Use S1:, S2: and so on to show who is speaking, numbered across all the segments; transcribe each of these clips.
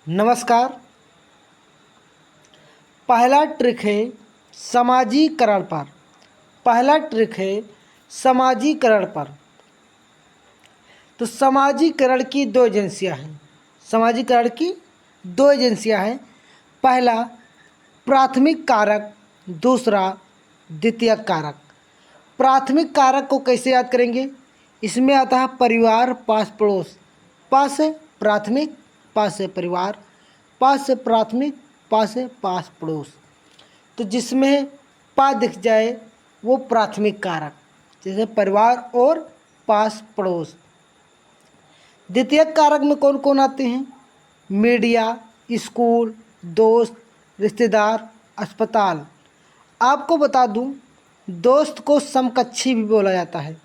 S1: नमस्कार। पहला ट्रिक है समाजीकरण पर। पहला ट्रिक है समाजीकरण पर। तो समाजीकरण की दो एजेंसियां हैं। समाजीकरण की दो एजेंसियां हैं। पहला प्राथमिक कारक, दूसरा द्वितीयक कारक। प्राथमिक कारक को कैसे याद करेंगे? इसमें आता है परिवार, पास पड़ोस। पास से प्राथमिक, पास से परिवार, पास से प्राथमिक, पास से पास पड़ोस। तो जिसमें पा दिख जाए वो प्राथमिक कारक, जैसे परिवार और पास पड़ोस। द्वितीयक कारक में कौन कौन आते हैं? मीडिया, स्कूल, दोस्त, रिश्तेदार, अस्पताल। आपको बता दूं, दोस्त को समकक्षी भी बोला जाता है।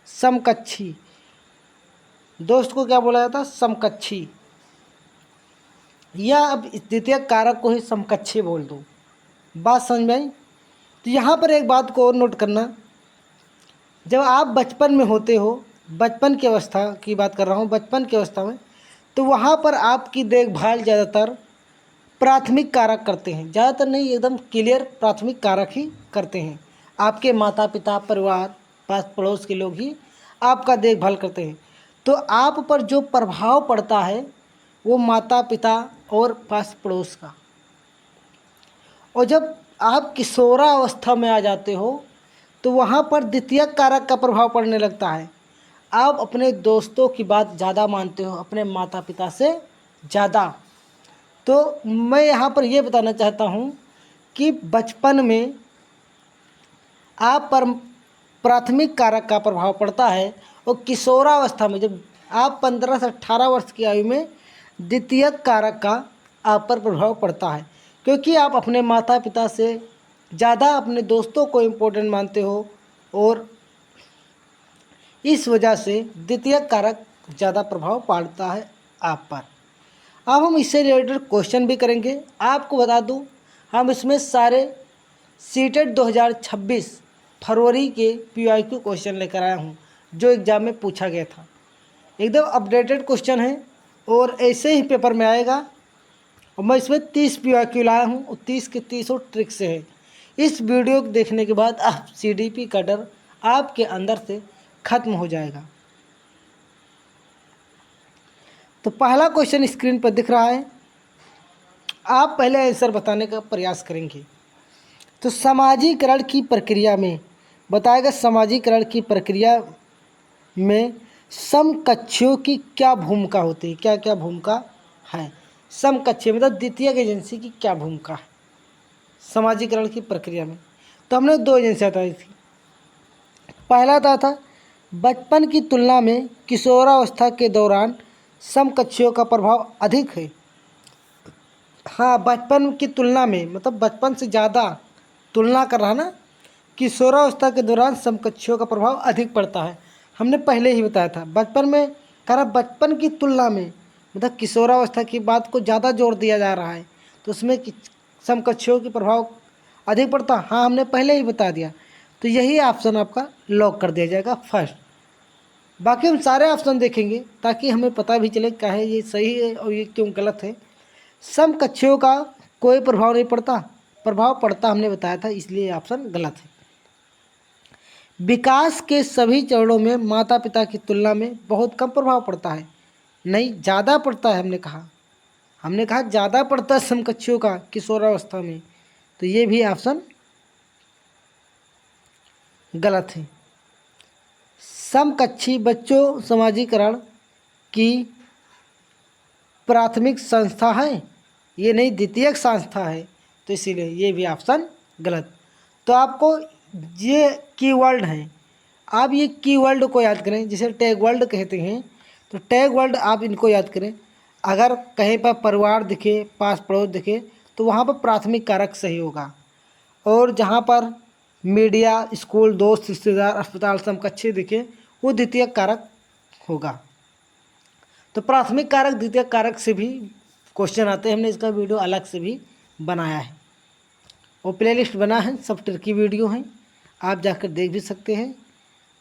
S1: समकक्षी, दोस्त को क्या बोला जाता है? समकक्षी। या अब द्वितीयक कारक को ही समकक्षी बोल दो। बात समझ में आई? तो यहाँ पर एक बात को और नोट करना, जब आप बचपन में होते हो, बचपन की अवस्था की बात कर रहा हूँ, बचपन की अवस्था में, तो वहाँ पर आपकी देखभाल ज़्यादातर प्राथमिक कारक करते हैं। ज़्यादातर नहीं, एकदम क्लियर प्राथमिक कारक ही करते हैं। आपके माता पिता, परिवार, पास पड़ोस के लोग ही आपका देखभाल करते हैं। तो आप पर जो प्रभाव पड़ता है वो माता पिता और पास पड़ोस का। और जब आप किशोरावस्था में आ जाते हो तो वहाँ पर द्वितीयक कारक का प्रभाव पड़ने लगता है। आप अपने दोस्तों की बात ज़्यादा मानते हो अपने माता पिता से ज़्यादा। तो मैं यहाँ पर ये बताना चाहता हूँ कि बचपन में आप पर प्राथमिक कारक का प्रभाव पड़ता है, और किशोरावस्था में जब आप 15 से 18 वर्ष की आयु में द्वितीयक कारक का आप पर प्रभाव पड़ता है, क्योंकि आप अपने माता पिता से ज़्यादा अपने दोस्तों को इम्पोर्टेंट मानते हो, और इस वजह से द्वितीयक कारक ज़्यादा प्रभाव पड़ता है आप पर। अब हम इससे रिलेटेड क्वेश्चन भी करेंगे। आपको बता दूं, हम इसमें सारे सीटेट 2026 फरवरी के PYQ क्वेश्चन लेकर आया हूं, जो एग्ज़ाम में पूछा गया था। एकदम अपडेटेड क्वेश्चन है और ऐसे ही पेपर में आएगा। और मैं इसमें 30 PYQ लाया हूं और 30 के 30 ट्रिक से है। इस वीडियो को देखने के बाद आप CDP का डर आपके अंदर से ख़त्म हो जाएगा। तो पहला क्वेश्चन स्क्रीन पर दिख रहा है, आप पहले आंसर बताने का प्रयास करेंगे। तो समाजीकरण की प्रक्रिया में बताएगा, समाजीकरण की प्रक्रिया में समकक्षों की क्या भूमिका होती है? क्या क्या भूमिका है? समकक्षीय मतलब द्वितीयक एजेंसी की क्या भूमिका है समाजीकरण की प्रक्रिया में? तो हमने दो एजेंसियाँ बताई थी। पहला था बचपन की तुलना में किशोरावस्था के दौरान समकक्षियों का प्रभाव अधिक है। हाँ, बचपन की तुलना में मतलब बचपन से ज़्यादा तुलना कर रहा ना, किशोरावस्था के दौरान समकक्षियों का प्रभाव अधिक पड़ता है। हमने पहले ही बताया था। बचपन में कह रहा, बचपन की तुलना में मतलब किशोरावस्था की बात को ज़्यादा जोर दिया जा रहा है, तो उसमें समकक्षियों के प्रभाव अधिक पड़ता। हाँ, हमने पहले ही बता दिया। तो यही ऑप्शन आपका लॉक कर दिया जाएगा फर्स्ट। बाकी हम सारे ऑप्शन देखेंगे ताकि हमें पता भी चले क्या है ये सही है और ये क्यों गलत है। समकक्षियों का कोई प्रभाव नहीं पड़ता, प्रभाव पड़ता हमने बताया था, इसलिए ऑप्शन गलत है। विकास के सभी चरणों में माता पिता की तुलना में बहुत कम प्रभाव पड़ता है। नहीं, ज़्यादा पड़ता है। हमने कहा ज़्यादा पड़ता है समकक्षियों का किशोरावस्था में, तो ये भी ऑप्शन गलत है। समकक्षी बच्चों समाजीकरण की प्राथमिक संस्था है, ये नहीं द्वितीयक संस्था है, तो इसीलिए ये भी ऑप्शन गलत। तो आपको ये कीवर्ड हैं, आप ये कीवर्ड को याद करें, जिसे टैग वर्ड कहते हैं। तो टैग वर्ड आप इनको याद करें। अगर कहीं पर परिवार दिखे, पास पड़ोस दिखे, तो वहाँ पर प्राथमिक कारक सही होगा, और जहाँ पर मीडिया, स्कूल, दोस्त, रिश्तेदार, अस्पताल, समकक्षी दिखे, वो द्वितीयक कारक होगा। तो प्राथमिक कारक द्वितीयक कारक से भी क्वेश्चन आते हैं। हमने इसका वीडियो अलग से भी बनाया है, वो प्लेलिस्ट बना है, सब ट्रिकी वीडियो हैं, आप जाकर देख भी सकते हैं।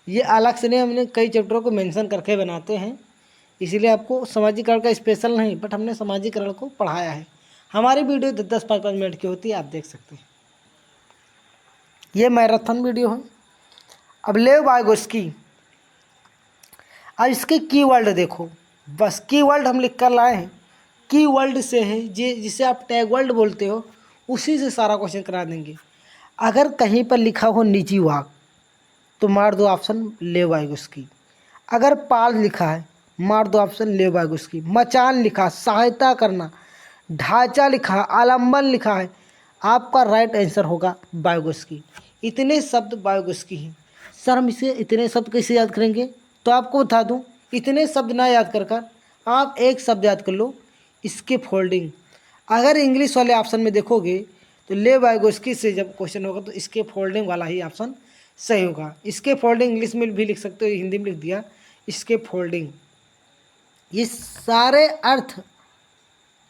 S1: ये अलग से नहीं, हमने कई चैप्टरों को मेंशन करके बनाते हैं, इसीलिए आपको सामाजिकरण का स्पेशल नहीं, बट हमने सामाजिकरण को पढ़ाया है। हमारी वीडियो 10-5 मिनट की होती है, आप देख सकते हैं। ये मैराथन वीडियो है। अब लेव वाइगोस्की, अब इसके कीवर्ड देखो, बस कीवर्ड हम लिख कर लाए हैं। कीवर्ड से है जिसे आप टैग वर्ड बोलते हो, उसी से सारा क्वेश्चन करा देंगे। अगर कहीं पर लिखा हो निजी वाक तो मार दो ऑप्शन लेव वाइगोस्की। अगर पाल लिखा है मार दो ऑप्शन लेव वाइगोस्की। मचान लिखा, सहायता करना, ढांचा लिखा, आलम्बन लिखा है, आपका राइट आंसर होगा वाइगोस्की। इतने शब्द वाइगोस्की हैं। सर हम इसे इतने शब्द कैसे याद करेंगे? तो आपको बता दूं, इतने शब्द ना याद कर आप एक शब्द याद कर लो, इसके फोल्डिंग। अगर इंग्लिश वाले ऑप्शन में देखोगे तो लेव वाइगोस्की से जब क्वेश्चन होगा तो इसके फोल्डिंग वाला ही ऑप्शन सही होगा। इसके फोल्डिंग इंग्लिश में भी लिख सकते हो, हिंदी में लिख दिया इसके फोल्डिंग। ये सारे अर्थ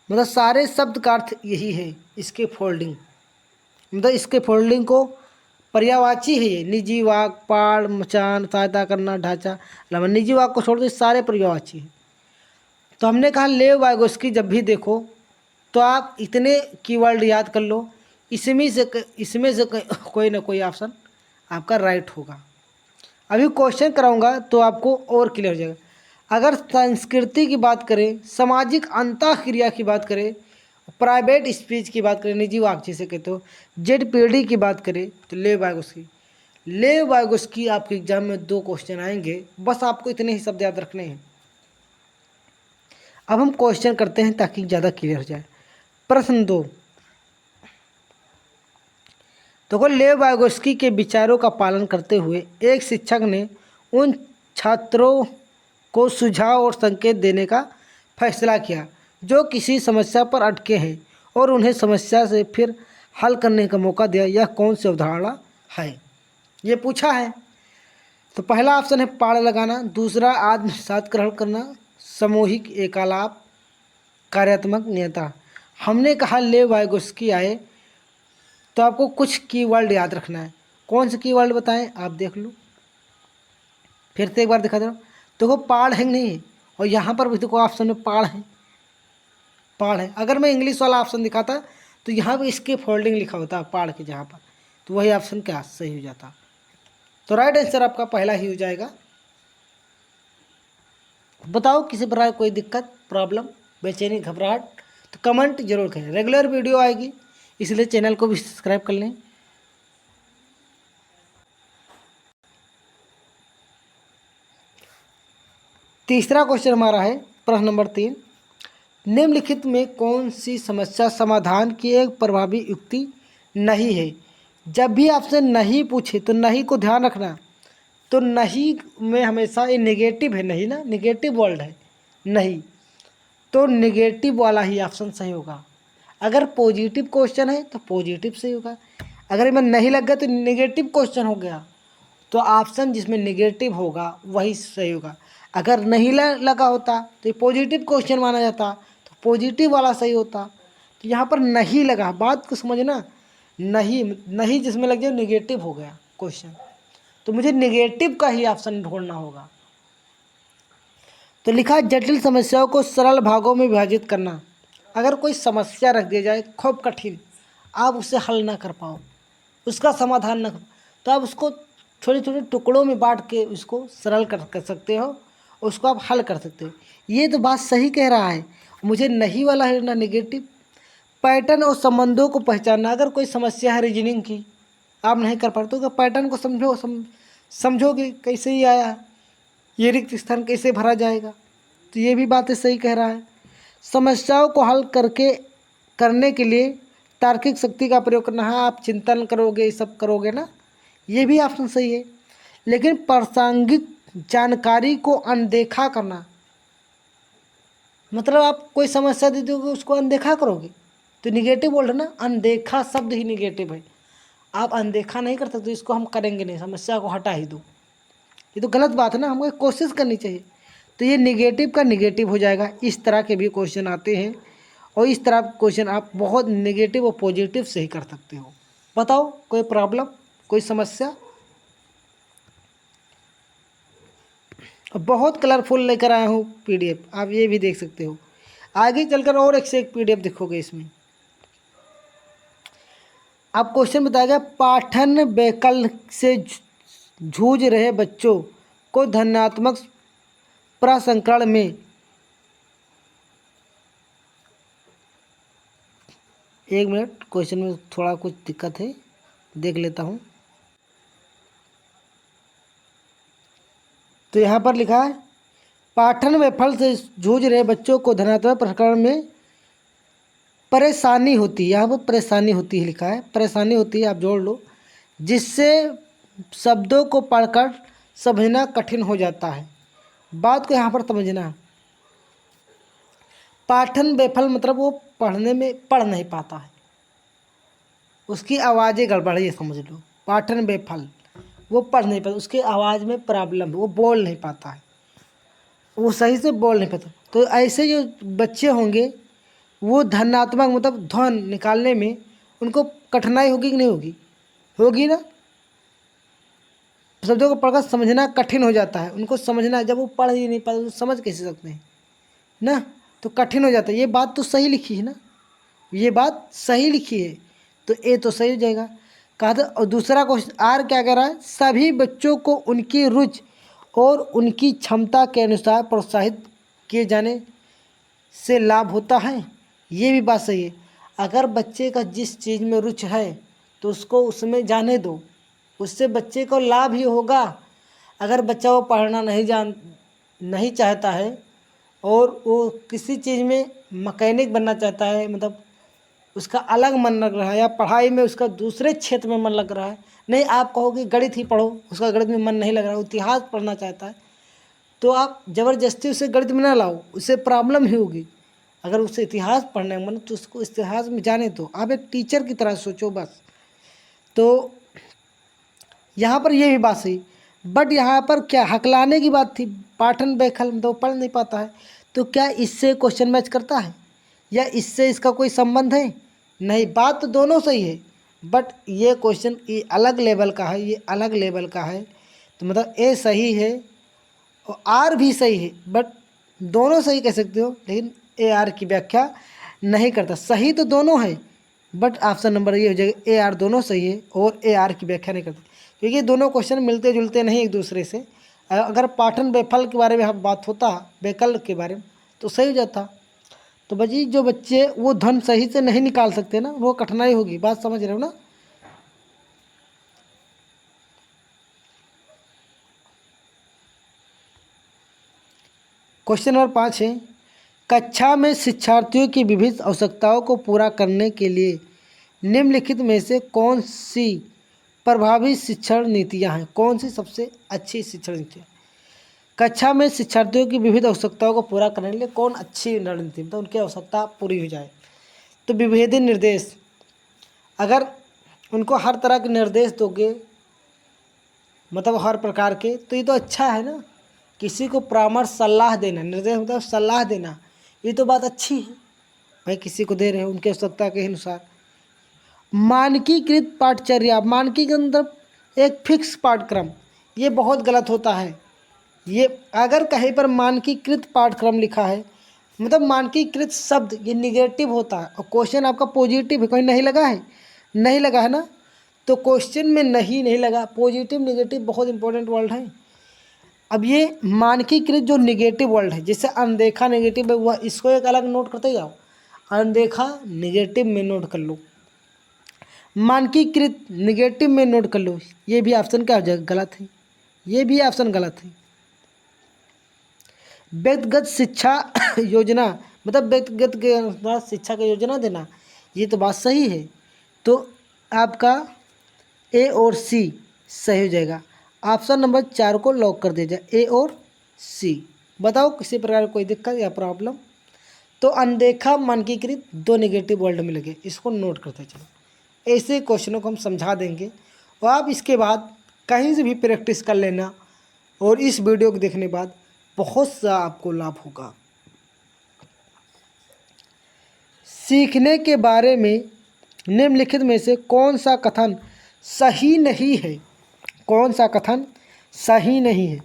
S1: मतलब सारे शब्द का अर्थ यही है, इसके फोल्डिंग। मतलब इसके फोल्डिंग को पर्यायवाची है ये। निजी वाक, पाड़, मचान, सहायता करना, ढांचा, लंबन। निजी वाक को छोड़ दो, सारे पर्यायवाची हैं। तो हमने कहा लेव वाइगोस्की जब भी देखो तो आप इतने कीवर्ड याद कर लो, इसमें से कोई ना कोई ऑप्शन आपका राइट होगा। अभी क्वेश्चन कराऊंगा तो आपको और क्लियर हो जाएगा। अगर संस्कृति की बात करें, सामाजिक अंतःक्रिया की बात करें, प्राइवेट स्पीच की बात करें, निजी वाक जिसे कहते हो, जेड पीढ़ी की बात करें तो लेव वाइगोस्की आपके एग्जाम में 2 क्वेश्चन आएंगे। बस आपको इतने ही शब्द याद रखने हैं। अब हम क्वेश्चन करते हैं ताकि ज़्यादा क्लियर हो जाए। प्रश्न 2, तो लेव वाइगोस्की के विचारों का पालन करते हुए एक शिक्षक ने उन छात्रों को सुझाव और संकेत देने का फैसला किया जो किसी समस्या पर अटके हैं और उन्हें समस्या से फिर हल करने का मौका दिया। यह कौन सी अवधारणा है? ये पूछा है। तो पहला ऑप्शन है पाड़ लगाना, दूसरा आत्मसात ग्रहण करना, सामूहिक एकालाप, कार्यात्मक नियंत्रण। हमने कहा लेव वाइगोस्की आए तो आपको कुछ कीवर्ड याद रखना है। कौन से कीवर्ड बताएं आप देख लो, फिर से एक बार दिखा दो। देखो पाड़ है नहीं है, और यहाँ पर भी देखो ऑप्शन में पाड़ है, पाड़ है। अगर मैं इंग्लिश वाला ऑप्शन दिखाता तो यहाँ पे इसके फोल्डिंग लिखा होता पाड़ के जहाँ पर, तो वही ऑप्शन क्या सही हो जाता। तो राइट आंसर आपका पहला ही हो जाएगा। बताओ किसी प्रकार कोई दिक्कत, प्रॉब्लम, बेचैनी, घबराहट तो कमेंट जरूर करें। रेगुलर वीडियो आएगी इसलिए चैनल को भी सब्सक्राइब कर लें। तीसरा क्वेश्चन हमारा है प्रश्न नंबर 3, निम्नलिखित में कौन सी समस्या समाधान की एक प्रभावी युक्ति नहीं है? जब भी आपसे नहीं पूछे तो नहीं को ध्यान रखना। तो नहीं में हमेशा ये नेगेटिव है, नहीं ना, नेगेटिव वर्ड है नहीं, तो नेगेटिव वाला ही ऑप्शन सही होगा। अगर पॉजिटिव क्वेश्चन है तो पॉजिटिव सही होगा। अगर इसमें नहीं लग गया तो नेगेटिव क्वेश्चन हो गया, तो ऑप्शन जिसमें नेगेटिव होगा वही सही होगा। अगर नहीं लगा होता तो ये पॉजिटिव क्वेश्चन माना जाता, तो पॉजिटिव वाला सही होता। तो यहाँ पर नहीं लगा, बात को समझना, नहीं जिसमें लग जाए नेगेटिव हो गया क्वेश्चन, तो मुझे नेगेटिव का ही ऑप्शन ढूंढना होगा। तो लिखा जटिल समस्याओं को सरल भागों में विभाजित करना। अगर कोई समस्या रख दी जाए खूब कठिन, आप उसे हल ना कर पाओ, उसका समाधान ना कर, तो आप उसको छोटे छोटे टुकड़ों में बांट के उसको सरल कर सकते हो, उसको आप हल कर सकते हो। ये तो बात सही कह रहा है। मुझे नहीं वाला है ना नेगेटिव। पैटर्न और संबंधों को पहचानना। अगर कोई समस्या है रीजनिंग की, आप नहीं कर पाते तो पैटर्न को समझोगे कैसे ही आया है, ये रिक्त स्थान कैसे भरा जाएगा, तो ये भी बातें सही कह रहा है। समस्याओं को हल करने के लिए तार्किक शक्ति का प्रयोग करना। हाँ, आप चिंतन करोगे, ये सब करोगे ना, ये भी ऑप्शन सही है। लेकिन प्रासंगिक जानकारी को अनदेखा करना, मतलब आप कोई समस्या दे दोगे उसको अनदेखा करोगे तो निगेटिव बोल रहे ना, अनदेखा शब्द ही निगेटिव है। आप अनदेखा नहीं कर सकते, इसको हम करेंगे नहीं, समस्या को हटा ही दो, ये तो गलत बात है ना, हमको कोशिश करनी चाहिए। तो ये निगेटिव का निगेटिव हो जाएगा। इस तरह के भी क्वेश्चन आते हैं, और इस तरह क्वेश्चन आप बहुत नेगेटिव और पॉजिटिव से ही कर सकते हो। बताओ कोई प्रॉब्लम, कोई समस्या? बहुत कलरफुल लेकर आया हूँ PDF, आप ये भी देख सकते हो। आगे चलकर और एक से एक PDF देखोगे इसमें। अब क्वेश्चन बताया गया, पाठन वैकल्प से जूझ रहे बच्चों को धनात्मक प्रसंस्करण में, एक मिनट, क्वेश्चन में थोड़ा कुछ दिक्कत है, देख लेता हूँ। तो यहाँ पर लिखा है, पाठन वैफल्य से जूझ रहे बच्चों को धनात्मक प्रसंस्करण में परेशानी होती है। यहाँ पर परेशानी होती है लिखा है, परेशानी होती है, आप जोड़ लो, जिससे शब्दों को पढ़कर समझना कठिन हो जाता है। बात को यहाँ पर समझना, पाठन वैफल्य मतलब वो पढ़ने में पढ़ नहीं पाता है, उसकी आवाज़ें गड़बड़ है, ये समझ लो। पाठन वैफल्य, वो पढ़ नहीं पाता, उसकी आवाज़ में प्रॉब्लम है, वो बोल नहीं पाता है, वो सही से बोल नहीं पाता। तो ऐसे जो बच्चे होंगे वो धनात्मक मतलब ध्वन निकालने में उनको कठिनाई होगी कि नहीं होगी? होगी ना। शब्दों को पढ़कर समझना कठिन हो जाता है, उनको समझना, जब वो पढ़ ही नहीं पाते तो समझ कैसे सकते हैं ना, तो कठिन हो जाता है। ये बात तो सही लिखी है ना, ये बात सही लिखी है, तो ए तो सही हो जाएगा। कहा था। और दूसरा क्वेश्चन आर क्या कह रहा है, सभी बच्चों को उनकी रुचि और उनकी क्षमता के अनुसार प्रोत्साहित किए जाने से लाभ होता है। ये भी बात सही है। अगर बच्चे का जिस चीज़ में रुचि है तो उसको उसमें जाने दो, उससे बच्चे को लाभ ही होगा। अगर बच्चा वो पढ़ना नहीं चाहता है और वो किसी चीज़ में मैकेनिक बनना चाहता है, मतलब उसका अलग मन लग रहा है, या पढ़ाई में उसका दूसरे क्षेत्र में मन लग रहा है, नहीं आप कहोगे गणित ही पढ़ो, उसका गणित में मन नहीं लग रहा है, इतिहास पढ़ना चाहता है, तो आप ज़बरदस्ती उसे गणित में ना लाओ, उससे प्रॉब्लम ही होगी। अगर उसे इतिहास पढ़ने का मन, तो उसको इतिहास में जाने दो, आप एक टीचर की तरह सोचो बस। तो यहाँ पर ये भी बात सही, बट यहाँ पर क्या हकलाने की बात थी, पाठन वैकल्प तो पढ़ नहीं पाता है, तो क्या इससे क्वेश्चन मैच करता है या इससे इसका कोई संबंध है? नहीं, बात तो दोनों सही है, बट ये क्वेश्चन ये अलग लेवल का है, ये अलग लेवल का है, तो मतलब ए सही है और आर भी सही है, बट दोनों सही कह सकते हो, लेकिन ए आर की व्याख्या नहीं करता। सही तो दोनों है, बट ऑप्शन नंबर ये हो जाएगा, ए आर दोनों सही है और ए आर की व्याख्या नहीं करता, क्योंकि दोनों क्वेश्चन मिलते जुलते नहीं एक दूसरे से। अगर पाठन वैफल्य के बारे में हम बात होता, वैकल्प के बारे में, तो सही हो जाता। तो बजी जो बच्चे वो धन सही से नहीं निकाल सकते ना, वो कठिनाई होगी, बात समझ रहे हो ना। क्वेश्चन नंबर 5 है, कक्षा में शिक्षार्थियों की विभिन्न आवश्यकताओं को पूरा करने के लिए निम्नलिखित में से कौन सी प्रभावी शिक्षण नीतियाँ हैं? कौन सी सबसे अच्छी शिक्षण नीतियाँ? कक्षा में शिक्षार्थियों की विविध आवश्यकताओं को पूरा करने के लिए कौन अच्छी रणनीति, मतलब उनकी आवश्यकता पूरी हो जाए। तो विभेदी निर्देश, अगर उनको हर तरह के निर्देश दोगे, मतलब हर प्रकार के, तो ये तो अच्छा है ना। किसी को परामर्श सलाह देना, निर्देश मतलब सलाह देना, ये तो बात अच्छी है भाई, किसी को दे रहे हैं उनकी आवश्यकता के अनुसार। मानकीकृत पाठचर्या, मानकीकृत मतलब एक फिक्स पाठ्यक्रम, ये बहुत गलत होता है। ये अगर कहीं पर मानकीकृत पाठ्यक्रम लिखा है, मतलब मानकीकृत शब्द ये निगेटिव होता है, और क्वेश्चन आपका पॉजिटिव है, कोई नहीं लगा है, नहीं लगा है ना, तो क्वेश्चन में नहीं लगा, पॉजिटिव निगेटिव बहुत इंपॉर्टेंट वर्ड है। अब ये मानकीकृत जो निगेटिव वर्ड है, जैसे अनदेखा निगेटिव है, वह इसको एक अलग नोट करते जाओ, अनदेखा निगेटिव में नोट कर लो, मानकीकृत निगेटिव में नोट कर लो, ये भी ऑप्शन क्या हो जाएगा, गलत है, ये भी ऑप्शन गलत है। व्यक्तिगत शिक्षा योजना, मतलब व्यक्तिगत के अनुसार शिक्षा की योजना देना, ये तो बात सही है, तो आपका ए और सी सही हो जाएगा। ऑप्शन नंबर 4 को लॉक कर दिया जाए, ए और सी। बताओ किसी प्रकार कोई दिक्कत या प्रॉब्लम? तो अनदेखा मानकीकृत दो निगेटिव वर्ड में लगे, इसको नोट करते चलो। ऐसे क्वेश्चनों को हम समझा देंगे और आप इसके बाद कहीं से भी प्रैक्टिस कर लेना, और इस वीडियो को देखने बाद बहुत सा आपको लाभ होगा। सीखने के बारे में निम्नलिखित में से कौन सा कथन सही नहीं है? कौन सा कथन सही नहीं है?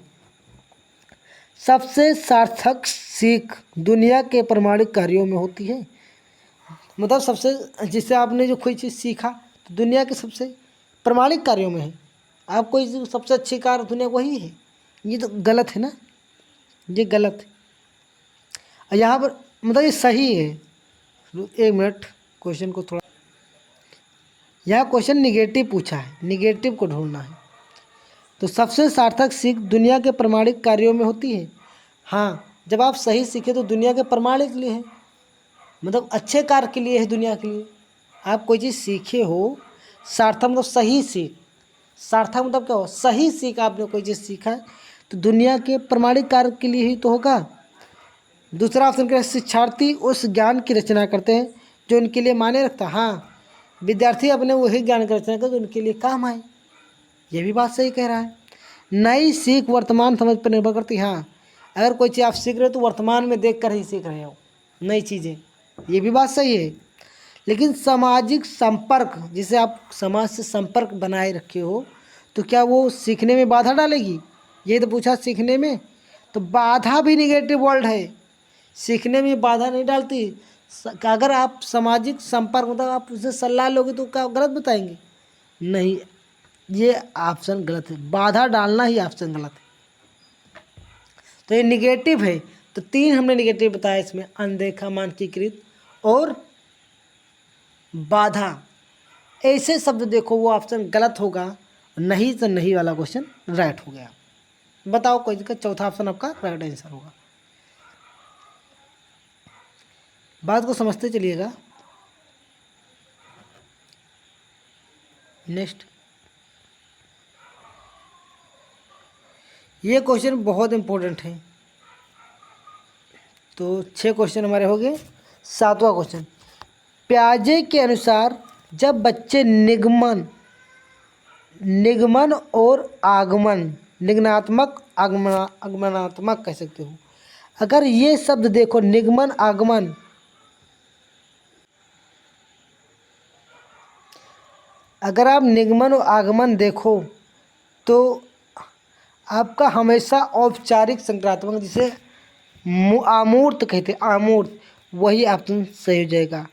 S1: सबसे सार्थक सीख दुनिया के प्रामाणिक कार्यों में होती है। मतलब सबसे, जिससे आपने जो कोई चीज़ सीखा तो दुनिया के सबसे प्रामाणिक कार्यों में है। आप कोई सबसे अच्छी कार्य दुनिया वही है, ये तो गलत है ना, ये गलत है। और यहाँ पर मतलब ये सही है। एक मिनट, क्वेश्चन को थोड़ा, यह क्वेश्चन निगेटिव पूछा है, निगेटिव को ढूंढना है। तो सबसे सार्थक सीख दुनिया के प्रामाणिक कार्यों में होती है। हाँ, जब आप सही सीखे तो दुनिया के प्रामाणिक के लिए है, मतलब अच्छे कार्य के लिए है, दुनिया के लिए। आप कोई चीज़ सीखे हो, सार्थक मतलब सही सीख, सार्थक मतलब क्या हो, सही सीख। आपने कोई चीज़ सीखा है तो दुनिया के प्रामाणिक कार्य के लिए ही तो होगा। दूसरा ऑप्शन क्या है, शिक्षार्थी उस ज्ञान की रचना करते हैं जो उनके लिए मायने रखता है। हाँ, विद्यार्थी अपने वही ज्ञान की रचना करते जो उनके लिए काम आए। ये भी बात सही कह रहा है। नई सीख वर्तमान समझ पर निर्भर करती है। हाँ, अगर कोई चीज़ आप सीख रहे हो तो वर्तमान में देख कर ही सीख रहे हो नई चीज़ें, ये भी बात सही है। लेकिन सामाजिक संपर्क, जिसे आप समाज से संपर्क बनाए रखे हो, तो क्या वो सीखने में बाधा डालेगी? ये तो पूछा सीखने में, तो बाधा भी निगेटिव वर्ड है, सीखने में बाधा नहीं डालती। अगर आप सामाजिक संपर्क मतलब आप उससे सलाह लोगे तो क्या गलत बताएंगे? नहीं, ये ऑप्शन गलत है, बाधा डालना ही ऑप्शन गलत है। तो ये निगेटिव है। तो 3 हमने निगेटिव बताया इसमें, अनदेखा, मानकीकृत और बाधा। ऐसे शब्द देखो वो ऑप्शन गलत होगा, नहीं तो नहीं वाला क्वेश्चन राइट हो गया। बताओ कोई दिक्कत, चौथा ऑप्शन आपका राइट आंसर होगा। बात को समझते चलिएगा। नेक्स्ट, ये क्वेश्चन बहुत इंपॉर्टेंट है। तो 6 क्वेश्चन हमारे हो गए। 7वां क्वेश्चन, प्याजे के अनुसार जब बच्चे निगमन और आगमन, निगमनात्मक आगमनात्मक कह सकते हो। अगर ये शब्द देखो, निगमन आगमन, अगर आप निगमन और आगमन देखो तो आपका हमेशा औपचारिक संक्रात्मक, जिसे आमूर्त कहते हैं, आमूर्त, वही ऑप्शन सही हो जाएगा।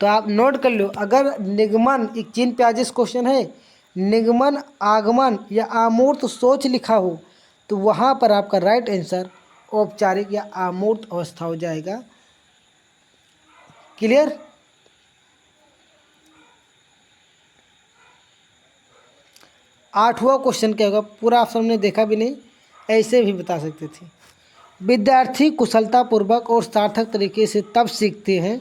S1: तो आप नोट कर लो, अगर निगमन, एक 3 पेजेस क्वेश्चन है, निगमन, आगमन या आमूर्त सोच लिखा हो तो वहाँ पर आपका राइट आंसर औपचारिक या आमूर्त अवस्था हो जाएगा। क्लियर? आठवां क्वेश्चन क्या होगा, पूरा ऑप्शन हमने देखा भी नहीं, ऐसे भी बता सकते थे। विद्यार्थी कुशलतापूर्वक और सार्थक तरीके से तब सीखते हैं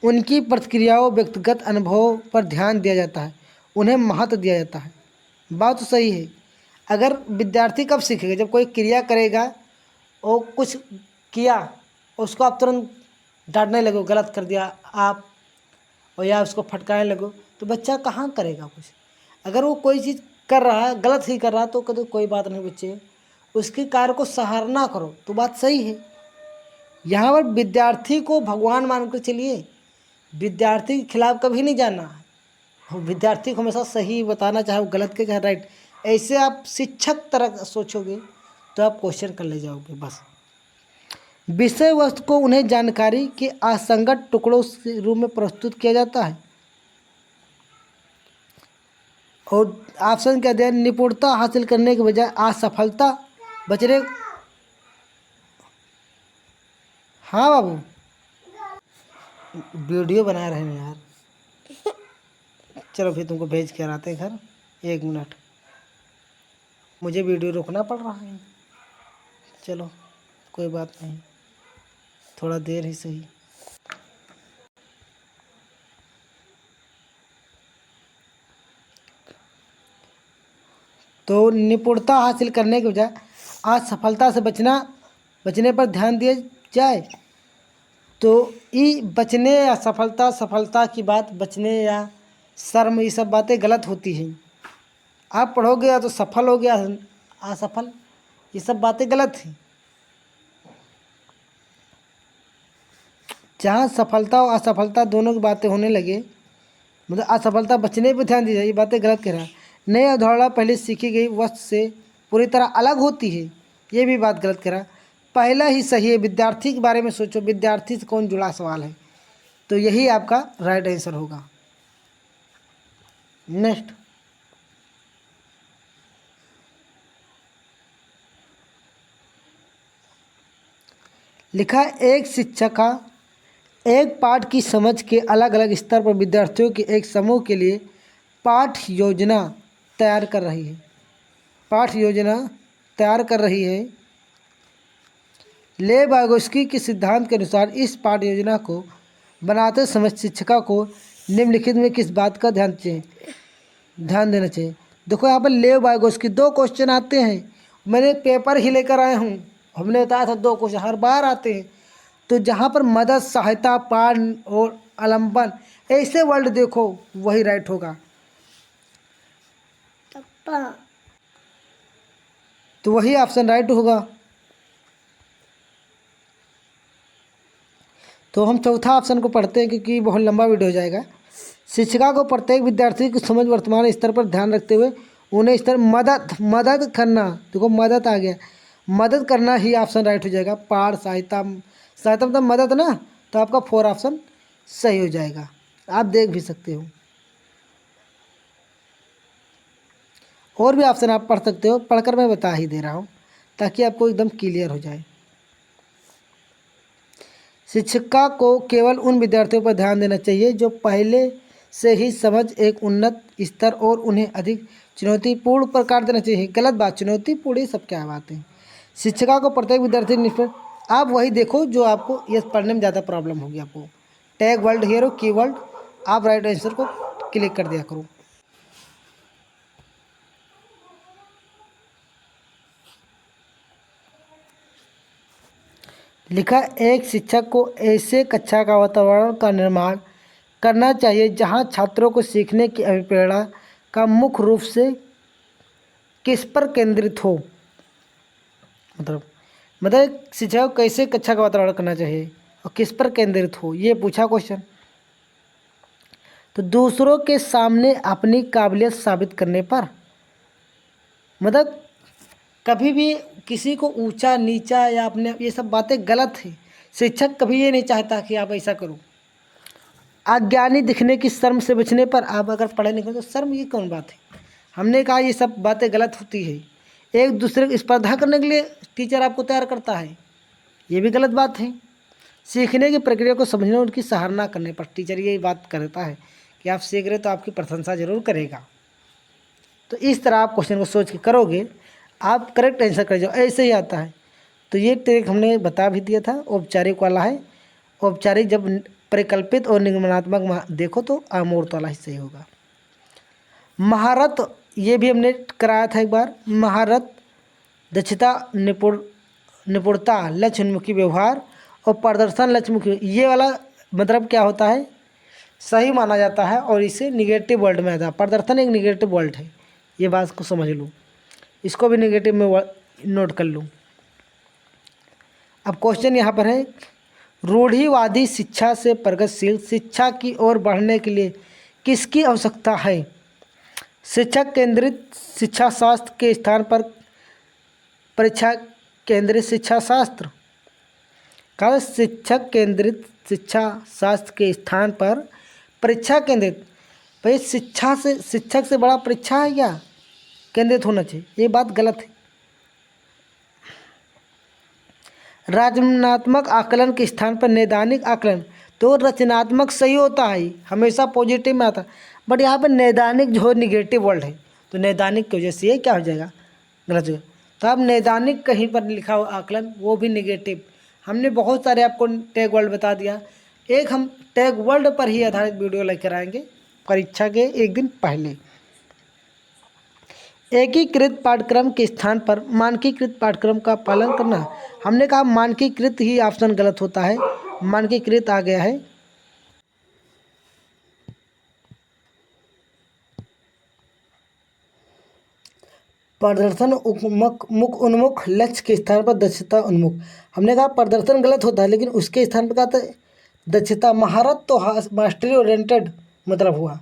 S1: उनकी प्रतिक्रियाओं, व्यक्तिगत अनुभवों पर ध्यान दिया जाता है, उन्हें महत्व दिया जाता है। बात तो सही है। अगर विद्यार्थी कब सीखेगा, जब कोई क्रिया करेगा और कुछ किया, उसको आप तुरंत डांटने लगो, गलत कर दिया आप, और या उसको फटकाने लगो, तो बच्चा कहाँ करेगा कुछ। अगर वो कोई चीज़ कर रहा है, गलत ही कर रहा है, तो कभी कोई बात नहीं बच्चे, उसके कार्य को सराहना करो, तो बात सही है। यहाँ पर विद्यार्थी को भगवान मान कर चलिए, विद्यार्थी के खिलाफ कभी नहीं जाना है, विद्यार्थी को हमेशा सही बताना, चाहे वो गलत के चाहे राइट। ऐसे आप शिक्षक तरह सोचोगे तो आप क्वेश्चन कर ले जाओगे बस। विषय वस्तु को उन्हें जानकारी के असंगत टुकड़ों के रूप में प्रस्तुत किया जाता है। और ऑप्शन क्या दिया, निपुणता हासिल करने के बजाय असफलता बचने। हाँ बाबू, वीडियो बना रहे हैं यार। चलो फिर तुमको भेज के आते हैं घर, 1 मिनट, मुझे वीडियो रोकना पड़ रहा है। चलो कोई बात नहीं, थोड़ा देर ही सही। तो निपुणता हासिल करने के बजाय असफलता से बचने पर ध्यान दिया जाए। तो ये बचने या सफलता, सफलता की बात, बचने या शर्म, ये सब बातें गलत होती हैं। आप पढ़ोगे या तो सफल हो गया, असफल, ये सब बातें गलत हैं। जहाँ सफलता और असफलता दोनों की बातें होने लगे, मतलब असफलता बचने पर ध्यान दीजिए, ये बातें गलत कह रहा है। नई अवधारणा पहले सीखी गई वस्तु से पूरी तरह अलग होती है, ये भी बात गलत कह रहा। पहला ही सही है। विद्यार्थी के बारे में सोचो, विद्यार्थी से कौन जुड़ा सवाल है, तो यही आपका राइट आंसर होगा। नेक्स्ट, लिखा है, एक शिक्षक का एक पाठ की समझ के अलग अलग स्तर पर विद्यार्थियों के एक समूह के लिए पाठ योजना तैयार कर रही है। पाठ योजना तैयार कर रही है। ले वागोस्की के सिद्धांत के अनुसार इस पाठ योजना को बनाते समय शिक्षिका को निम्नलिखित में किस बात का ध्यान देना चाहिए। देखो यहाँ पर ले वागोस्की 2 क्वेश्चन आते हैं। मैंने पेपर ही लेकर आया हूँ, हमने बताया था 2 क्वेश्चन हर बार आते हैं। तो जहाँ पर मदद, सहायता, पाठ और आलम्बन ऐसे वर्ड देखो वही राइट होगा। तो वही ऑप्शन राइट होगा। तो हम चौथा ऑप्शन को पढ़ते हैं क्योंकि बहुत लंबा वीडियो हो जाएगा। शिक्षिका को प्रत्येक विद्यार्थी की समझ वर्तमान स्तर पर ध्यान रखते हुए उन्हें स्तर मदद करना। देखो मदद आ गया, मदद करना ही ऑप्शन राइट हो जाएगा। पाठ, सहायता मतलब मदद ना, तो आपका 4 ऑप्शन सही हो जाएगा। आप देख भी सकते हो। और भी ऑप्शन आप पढ़ सकते हो, पढ़कर मैं बता ही दे रहा हूँ ताकि आपको एकदम क्लियर हो जाए। शिक्षिका को केवल उन विद्यार्थियों पर ध्यान देना चाहिए जो पहले से ही समझ एक उन्नत स्तर और उन्हें अधिक चुनौतीपूर्ण प्रकार देना चाहिए। गलत बात, चुनौतीपूर्ण ये सब क्या बात है। शिक्षिका को प्रत्येक विद्यार्थी निष्पक्ष, आप वही देखो जो आपको ये पढ़ने में ज़्यादा प्रॉब्लम होगी आपको। टैग वर्ड, हीरो, कीवर्ड, आप राइट आंसर को क्लिक कर दिया करो। लिखा, एक शिक्षक को ऐसे कक्षा का वातावरण का निर्माण करना चाहिए जहां छात्रों को सीखने की अभिप्रेरणा का मुख्य रूप से किस पर केंद्रित हो। मतलब शिक्षक को कैसे कक्षा का वातावरण करना चाहिए और किस पर केंद्रित हो, ये पूछा क्वेश्चन। तो दूसरों के सामने अपनी काबिलियत साबित करने पर। मतलब कभी भी किसी को ऊंचा नीचा या अपने, ये सब बातें गलत है। शिक्षक कभी ये नहीं चाहता कि आप ऐसा करो। अज्ञानी दिखने की शर्म से बचने पर, आप अगर पढ़े लिखे तो शर्म ये कौन बात है। हमने कहा ये सब बातें गलत होती है। एक दूसरे की स्पर्धा करने के लिए टीचर आपको तैयार करता है, ये भी गलत बात है। सीखने की प्रक्रिया को समझने और उनकी सराहना करने पर टीचर ये बात करता है कि आप सीख रहे तो आपकी प्रशंसा जरूर करेगा। तो इस तरह आप क्वेश्चन को सोच के करोगे, आप करेक्ट आंसर कर जाओ, ऐसे ही आता है। तो ये ट्रिक हमने बता भी दिया था, औपचारिक वाला है। औपचारिक जब परिकल्पित और निगमनात्मक देखो तो अमूर्त वाला ही सही होगा। महारत, ये भी हमने कराया था एक बार। महारत, दक्षता, निपुणता, लक्ष्य उन्मुखी व्यवहार और प्रदर्शन लक्ष्यमुखी, ये वाला मतलब क्या होता है, सही माना जाता है और इसे निगेटिव वर्ड में आता है। प्रदर्शन एक निगेटिव वर्ड है, ये बात को समझ लो, इसको भी निगेटिव में नोट कर लो। अब क्वेश्चन यहाँ पर है, रूढ़िवादी शिक्षा से प्रगतिशील शिक्षा की ओर बढ़ने के लिए किसकी आवश्यकता है। शिक्षक केंद्रित शिक्षा शास्त्र के स्थान पर परीक्षा केंद्रित शिक्षा शास्त्र का, शिक्षक केंद्रित शिक्षा शास्त्र के स्थान पर परीक्षा केंद्रित। भाई शिक्षक से बड़ा परीक्षा है क्या केंद्रित होना चाहिए, ये बात गलत है। रचनात्मक आकलन के स्थान पर नैदानिक आकलन, तो रचनात्मक सही होता है, हमेशा पॉजिटिव में आता है, बट यहाँ पर नैदानिक जो निगेटिव वर्ड है, तो नैदानिक की वजह से ये क्या हो जाएगा, गलत हो जाएगा। तो अब नैदानिक कहीं पर लिखा हो आकलन, वो भी निगेटिव। हमने बहुत सारे आपको टैग वर्ड बता दिया। एक हम टैग वर्ड पर ही आधारित वीडियो लेकर आएंगे परीक्षा के एक दिन पहले। एकीकृत पाठ्यक्रम के स्थान पर मानकीकृत पाठ्यक्रम का पालन करना, हमने कहा मानकीकृत ही ऑप्शन गलत होता है, मानकीकृत आ गया है। प्रदर्शन उन्मुख लक्ष्य के स्थान पर दक्षता उन्मुख, हमने कहा प्रदर्शन गलत होता है लेकिन उसके स्थान पर कहा था दक्षता। महारत तो मास्टरी ओरिएंटेड मतलब हुआ,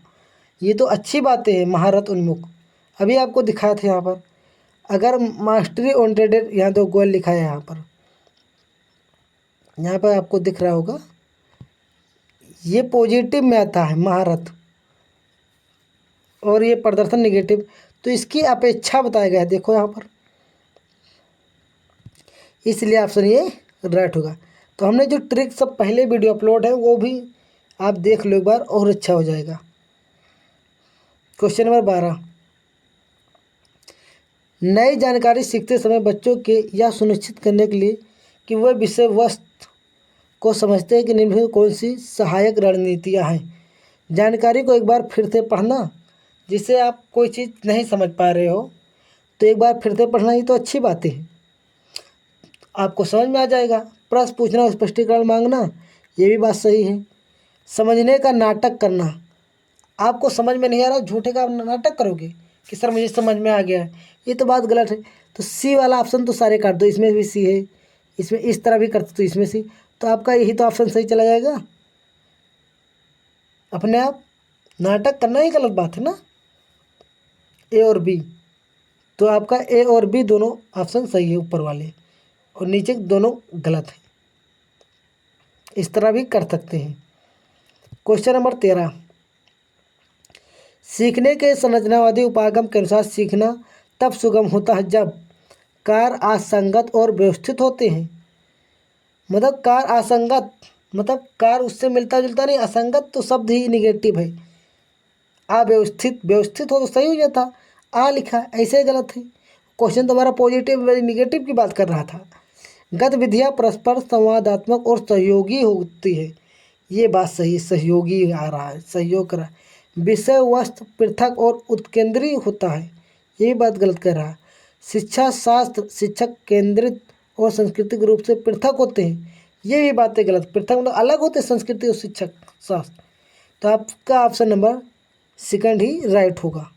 S1: ये तो अच्छी बात है। महारत उन्मुख अभी आपको दिखाया था यहाँ पर, अगर मास्टरी ओरिएंटेड, यहाँ तो गोल लिखा है यहाँ पर, यहाँ पर आपको दिख रहा होगा, ये पॉजिटिव में आता है महारत और ये प्रदर्शन निगेटिव, तो इसकी अपेक्षा बताया गया है, देखो यहाँ पर, इसलिए ऑप्शन ये राइट होगा। तो हमने जो ट्रिक सब पहले वीडियो अपलोड है वो भी आप देख लो एक बार और अच्छा हो जाएगा। क्वेश्चन नंबर 12, नई जानकारी सीखते समय बच्चों के यह सुनिश्चित करने के लिए कि वह विषय वस्तु को समझते हैं कि निम्नलिखित कौन सी सहायक रणनीतियाँ हैं। जानकारी को एक बार फिर से पढ़ना, जिससे आप कोई चीज़ नहीं समझ पा रहे हो तो एक बार फिर से पढ़ना, ही तो अच्छी बातें हैं, आपको समझ में आ जाएगा। प्रश्न पूछना और स्पष्टीकरण मांगना, ये भी बात सही है। समझने का नाटक करना, आपको समझ में नहीं आ रहा, झूठे का नाटक करोगे कि सर मुझे समझ में आ गया है, ये तो बात गलत है। तो सी वाला ऑप्शन तो सारे काट दो, इसमें भी सी है, इसमें इस तरह भी करते तो इसमें सी, तो आपका यही तो ऑप्शन सही चला जाएगा। अपने आप नाटक करना ही गलत बात है ना, ए और बी, तो आपका ए और बी दोनों ऑप्शन सही है ऊपर वाले, और नीचे दोनों गलत है। इस तरह भी कर सकते हैं। क्वेश्चन नंबर 13, सीखने के संरचनावादी उपागम के अनुसार सीखना तब सुगम होता है जब कार्य असंगत और व्यवस्थित होते हैं। मतलब कार्य असंगत, मतलब कार्य उससे मिलता जुलता नहीं, असंगत तो शब्द ही निगेटिव है। अव्यवस्थित, व्यवस्थित हो तो सही हो जाता, आ लिखा ऐसे गलत है। क्वेश्चन तो हमारा पॉजिटिव निगेटिव की बात कर रहा था। गतिविधियाँ परस्पर संवादात्मक और सहयोगी होती है, ये बात सही, सहयोगी आ रहा है, सहयोग कर रहा है। विषय वस्तु पृथक और उत्केंद्रीय होता है, ये भी बात गलत कर रहा है। शिक्षा शास्त्र शिक्षक केंद्रित और सांस्कृतिक रूप से पृथक होते हैं, ये भी बातें गलत, पृथक मतलब अलग होते हैं संस्कृति और शिक्षक शास्त्र। तो आपका ऑप्शन नंबर सेकंड ही राइट होगा।